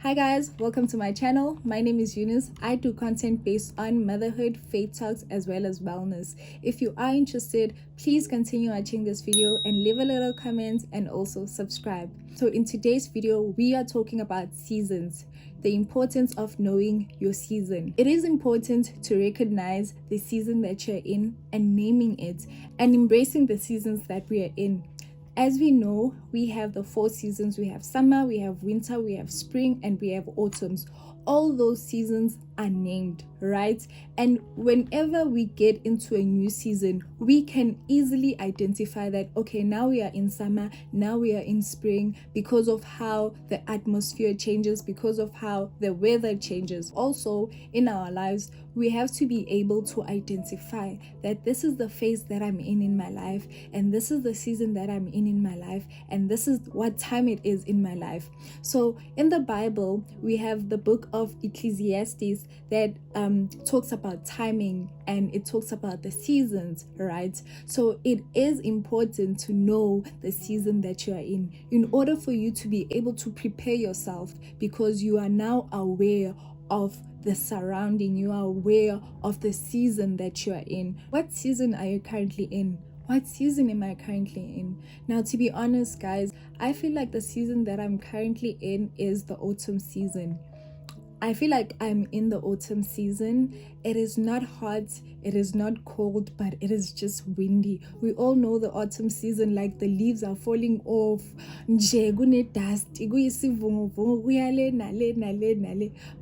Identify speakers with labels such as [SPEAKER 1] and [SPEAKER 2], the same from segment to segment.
[SPEAKER 1] Hi guys, welcome to my channel. My name is Eunice. I do content based on motherhood, faith talks, as well as wellness. If you are interested, please continue watching this video and leave a little comment and also subscribe. So in today's video, we are talking about seasons, the importance of knowing your season. It is important to recognize the season that you're in and naming it and embracing the seasons that we are in. As we know, we have the 4 seasons. We have summer, we have winter, we have spring, and we have autumns. All those seasons are named, right? And whenever we get into a new season, we can easily identify that, okay, now we are in summer, now we are in spring, because of how the atmosphere changes, because of how the weather changes. Also, in our lives, we have to be able to identify that this is the phase that I'm in my life, and this is the season that I'm in my life, and this is what time it is in my life. So in the Bible, we have the book of Ecclesiastes that talks about timing, and it talks about the seasons, right? So it is important to know the season that you are in order for you to be able to prepare yourself, because you are now aware of the surrounding, you are aware of the season that you are in. What season are you currently in? What season am I currently in? Now, to be honest, guys, I feel like the season that I'm currently in is the autumn season. I feel like I'm in the autumn season. It is not hot, it is not cold, but it is just windy. We all know the autumn season, like the leaves are falling off.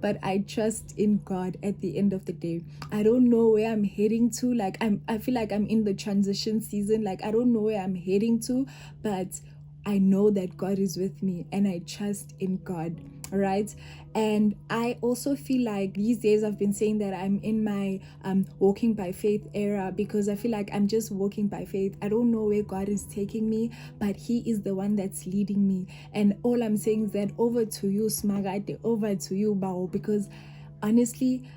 [SPEAKER 1] But I trust in God at the end of the day. I don't know where I'm heading to. I feel like I'm in the transition season. Like, I don't know where I'm heading to, but I know that God is with me and I trust in God, right? And I also feel like these days I've been saying that I'm in my walking by faith era, because I feel like I'm just walking by faith. I don't know where God is taking me, but He is the one that's leading me. And all I'm saying is that over to you, Smagate, over to you, Bao, because honestly,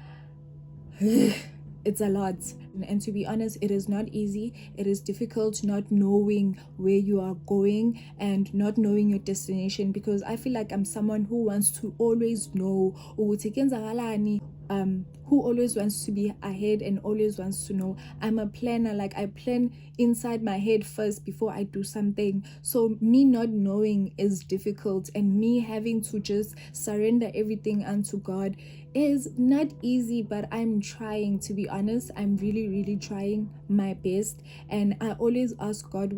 [SPEAKER 1] it's a lot. And to be honest, it is not easy. It is difficult not knowing where you are going and not knowing your destination, because I feel like I'm someone who wants to always know, who always wants to be ahead and always wants to know. I'm a planner. Like, I plan inside my head first before I do something. So me not knowing is difficult, and me having to just surrender everything unto God is not easy, but I'm trying. To be honest, I'm really trying my best, and I always ask God,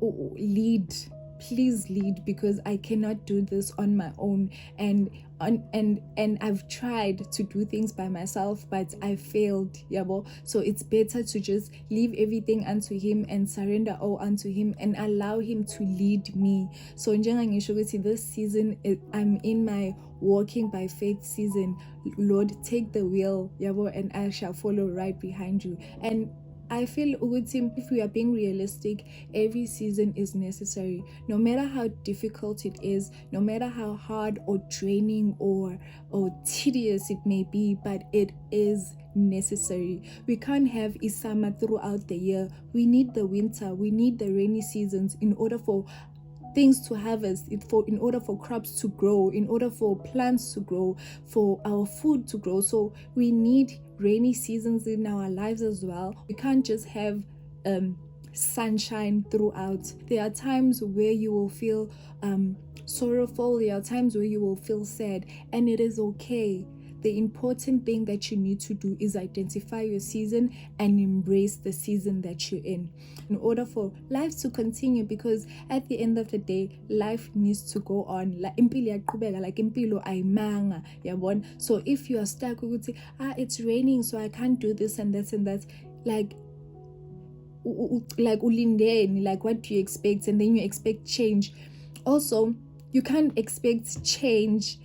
[SPEAKER 1] lead, please lead, because I cannot do this on my own. And I've tried to do things by myself, but I failed, yabo. So it's better to just leave everything unto Him and surrender all unto Him and allow Him to lead me. So this season, I'm in my walking by faith season. Lord, take the wheel, yabo, and I shall follow right behind you. And I feel if we are being realistic, every season is necessary. No matter how difficult it is, no matter how hard or draining or tedious it may be, but it is necessary. We can't have summer throughout the year. We need the winter, we need the rainy seasons in order for things to harvest, in order for crops to grow, in order for plants to grow, for our food to grow. So we need rainy seasons in our lives as well. We can't just have sunshine throughout. There are times where you will feel sorrowful, there are times where you will feel sad, and it is okay. The important thing that you need to do is identify your season and embrace the season that you're in order for life to continue, because at the end of the day, life needs to go on. So if you are stuck with it's raining, so I can't do this and that and that, like ulindeni, like what do you expect? And then you expect change. Also, you can't expect change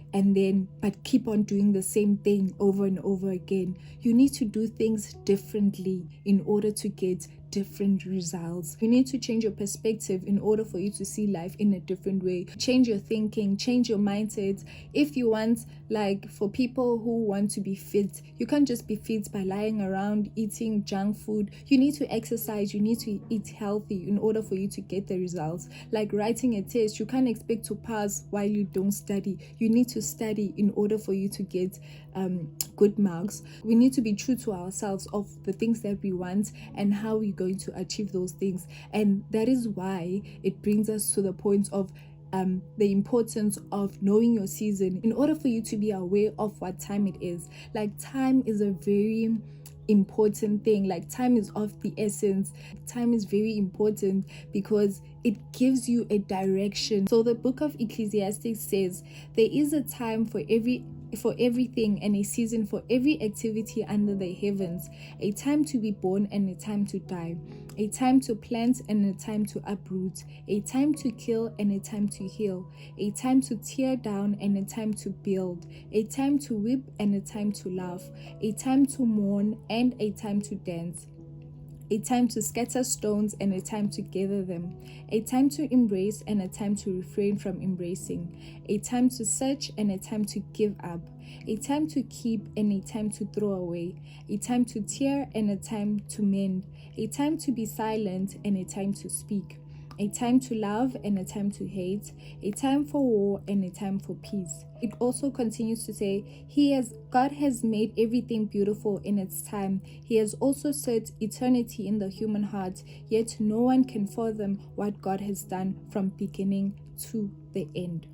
[SPEAKER 1] but keep on doing the same thing over and over again. You need to do things differently in order to get different results. You need to change your perspective in order for you to see life in a different way. Change your thinking, change your mindset. If you want, like for people who want to be fit, you can't just be fit by lying around eating junk food. You need to exercise, you need to eat healthy in order for you to get the results. Like writing a test, you can't expect to pass while you don't study. You need to study in order for you to get good marks. We need to be true to ourselves of the things that we want and how we're going to achieve those things. And that is why it brings us to the point of the importance of knowing your season in order for you to be aware of what time it is. Like time is a very important thing. Like time is of the essence. Time is very important because it gives you a direction. So the book of Ecclesiastes says there is a time for everything and a season for every activity under the heavens, a time to be born and a time to die, a time to plant and a time to uproot, a time to kill and a time to heal, a time to tear down and a time to build, a time to weep and a time to laugh, a time to mourn and a time to dance, a time to scatter stones and a time to gather them, a time to embrace and a time to refrain from embracing, a time to search and a time to give up, a time to keep and a time to throw away, a time to tear and a time to mend, a time to be silent and a time to speak, a time to love and a time to hate, a time for war and a time for peace. It also continues to say, God has made everything beautiful in its time. He has also set eternity in the human heart, yet no one can fathom what God has done from beginning to the end.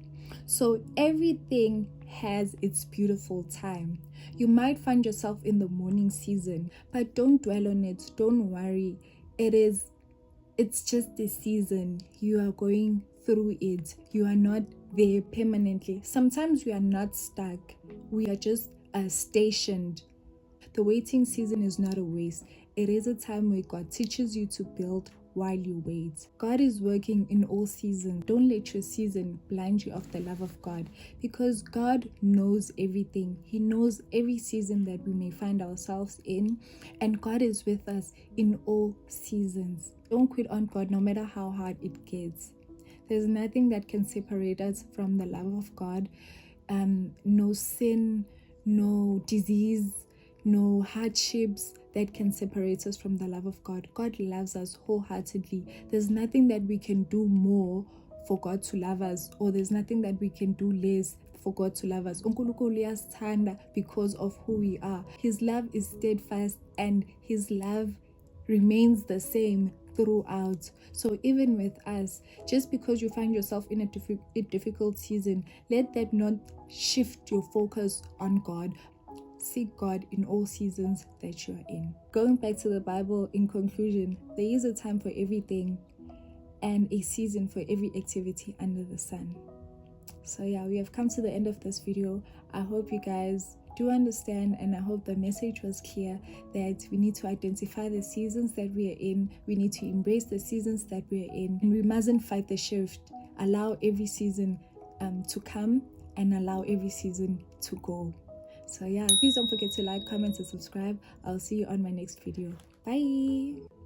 [SPEAKER 1] So everything has its beautiful time. You might find yourself in the mourning season, but don't dwell on it. Don't worry. It's just a season. You are going through it. You are not there permanently. Sometimes we are not stuck. We are just stationed. The waiting season is not a waste. It is a time where God teaches you to build while you wait. God is working in all seasons. Don't let your season blind you of the love of God, because God knows everything. He knows every season that we may find ourselves in, and God is with us in all seasons. Don't quit on God no matter how hard it gets. There's nothing that can separate us from the love of God. No sin, no disease, no hardships that can separate us from the love of God. God loves us wholeheartedly. There's nothing that we can do more for God to love us, or there's nothing that we can do less for God to love us. uNkulunkulu uyasithanda because of who we are. His love is steadfast and his love remains the same throughout. So even with us, just because you find yourself in a difficult season, let that not shift your focus on God. Seek God in all seasons that you are in. Going back to the Bible, in conclusion, there is a time for everything and a season for every activity under the sun. So yeah, we have come to the end of this video. I hope you guys do understand, and I hope the message was clear that we need to identify the seasons that we are in. We need to embrace the seasons that we are in, and we mustn't fight the shift. Allow every season to come and allow every season to go. So yeah, please don't forget to like, comment, and subscribe. I'll see you on my next video. Bye.